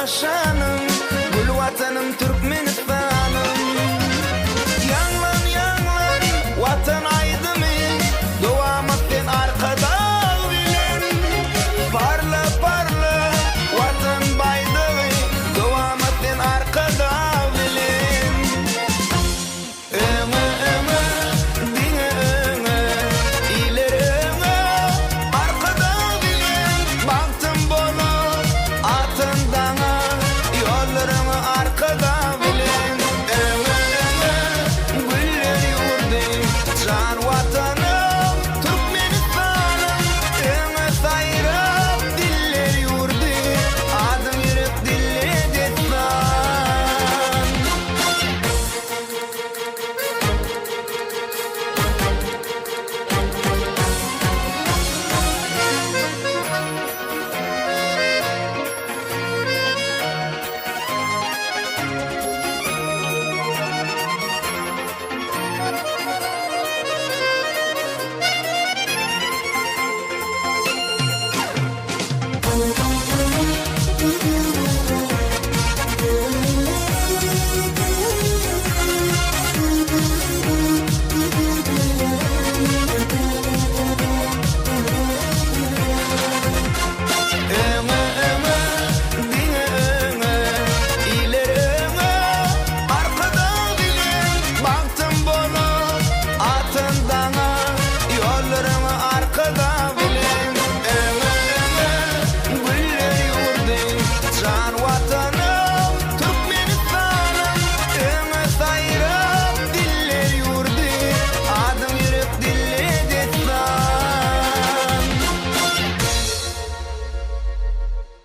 şanım, gül vatanım Türkmenistanım. Yanlan yanlan vatan aydımı, devam ettin arkada bilen. Parla parla vatan baydığı, devam ettin arkada bilen. Ömür ömür dine ömür, ileri ömür arkada bilen. Baktım bolu atın dana, yollarımı arkada bilen. Ömür ömür güller yurdu, can vatanım Türkmenistanım. Ömür sayrap diller yurdu, adım yürek dille destan.